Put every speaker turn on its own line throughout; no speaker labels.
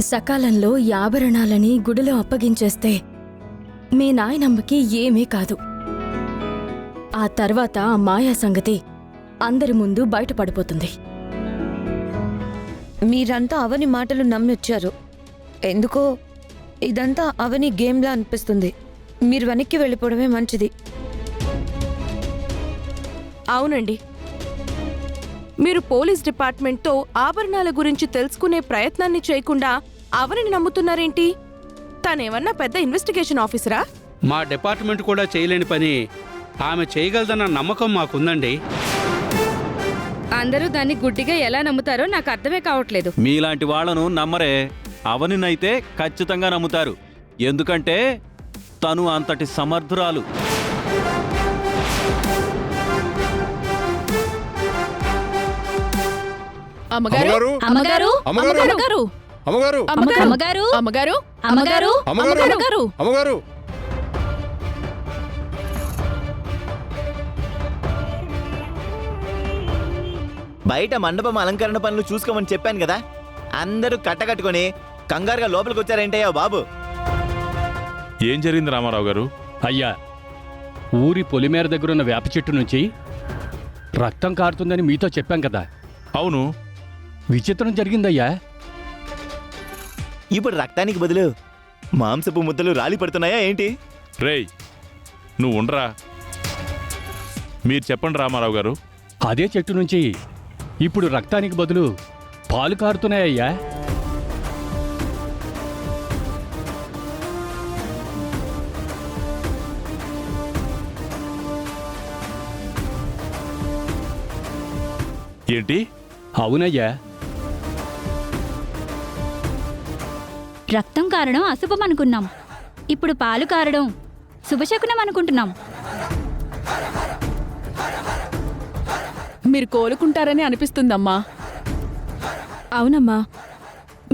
సకాలంలో ఈ ఆభరణాలని గుడిలో అప్పగించేస్తే మీ నాయనమ్మకి ఏమీ కాదు. ఆ తర్వాత ఆ మాయా సంగతి అందరి ముందు బయటపడిపోతుంది.
మీరంతా అవని మాటలు నమ్మొచ్చారు. ఎందుకో ఇదంతా అవని గేమ్లా అనిపిస్తుంది. మీరు వెనక్కి వెళ్ళిపోవడమే మంచిది.
అవునండి, మీరు పోలీస్ డిపార్ట్మెంట్తో ఆభరణాల గురించి తెలుసుకునే ప్రయత్నాన్ని చేయకుండా అవనిని నమ్ముతున్నారేంటి? తనేమన్నా పెద్ద ఇన్వెస్టిగేషన్ ఆఫీసరా?
మా డిపార్ట్మెంట్ కూడా చేయలేని పని ఆమె చేయగలదన్న నమ్మకం మాకుందండి.
అందరూ దాన్ని గుడ్డిగా ఎలా నమ్ముతారో నాకు అర్థమే కావట్లేదు.
మీలాంటి వాళ్లను నమ్మరే, అవనినైతే ఖచ్చితంగా నమ్ముతారు. ఎందుకంటే తను అంతటి సమర్థురాలు.
అమ్మగారు అమ్మగారు అమ్మగారు
అమ్మగారు
అమ్మగారు అమ్మగారు అమ్మగారు అమ్మగారు
అమ్మగారు
బయట మండపం అలంకరణ పనులు చూసుకోమని చెప్పాను కదా. అందరూ కట్టకట్టుకుని కంగారుగా లోపలికి వచ్చారేంటయ్యా బాబు?
ఏం జరిగింది రామారావు గారు?
అయ్యా, ఊరి పొలిమేర దగ్గరున్న వేప చెట్టు నుంచి రక్తం కారుతుందని మీతో చెప్పాం కదా.
అవును,
విచిత్రం జరిగిందయ్యా.
ఇప్పుడు రక్తానికి బదులు మాంసపు ముద్దలు రాలి పడుతున్నాయా ఏంటి?
రేయ్ నువ్వు ఉండరా. మీరు చెప్పండి రామారావు గారు.
అదే చెట్టు నుంచి ఇప్పుడు రక్తానికి బదులు పాలు కారుతున్నాయ్యా.
ఏంటి?
అవునయ్యా.
రక్తం కారడం అశుభం అనుకున్నాం, ఇప్పుడు పాలు కారడం శుభశకునం అనుకుంటున్నాం.
మీరు కోలుకుంటారని అనిపిస్తుందమ్మా.
అవునమ్మా,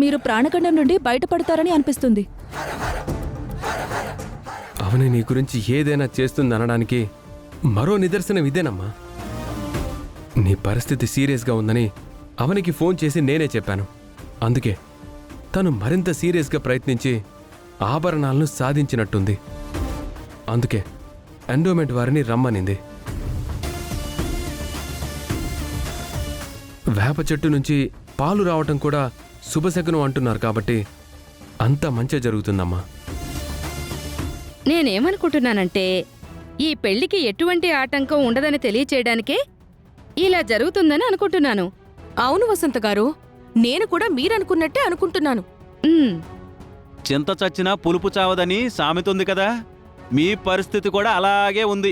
మీరు ప్రాణగండం నుండి బయటపడతారని అనిపిస్తుంది.
అవని నీ గురించి ఏదైనా చేస్తుందనడానికి మరో నిదర్శనం ఇదేనమ్మా. నీ పరిస్థితి సీరియస్గా ఉందని అవనికి ఫోన్ చేసి నేనే చెప్పాను. అందుకే తను మరింత సీరియస్గా ప్రయత్నించి ఆభరణాలను సాధించినట్టుంది. అందుకే ఎండోమెంట్ వారిని రమ్మనింది. వేప చెట్టు నుంచి పాలు రావటం కూడా శుభశకునం అంటున్నారు కాబట్టి అంత మంచి జరుగుతుందమ్మా.
నేనేమనుకుంటున్నానంటే ఈ పెళ్లికి ఎటువంటి ఆటంకం ఉండదని తెలియచేయడానికే ఇలా జరుగుతుందని అనుకుంటున్నాను.
అవును వసంత గారు, నేను కూడా మీరనుకున్నట్టే అనుకుంటున్నాను.
చింత చచ్చినా పులుపు చావదని సామెతుంది కదా. మీ పరిస్థితి కూడా అలాగే ఉంది.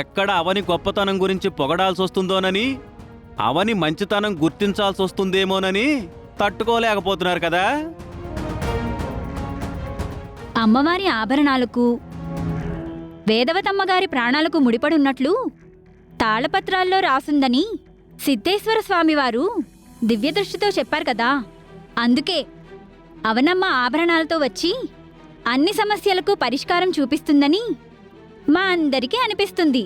ఎక్కడ అవని గొప్పతనం గురించి పొగడాల్సి వస్తుందోనని, అవని మంచితనం గుర్తించాల్సి వస్తుందేమోనని తట్టుకోలేకపోతున్నారు కదా.
అమ్మవారి ఆభరణాలకు వేదవతమ్మగారి ప్రాణాలకు ముడిపడున్నట్లు తాళపత్రాల్లో రాసుందని సిద్ధేశ్వర స్వామివారు దివ్యదృష్టితో చెప్పారు కదా. అందుకే అవనమ్మ ఆభరణాలతో వచ్చి అన్ని సమస్యలకు పరిష్కారం చూపిస్తుందని మా అందరికీ అనిపిస్తుంది.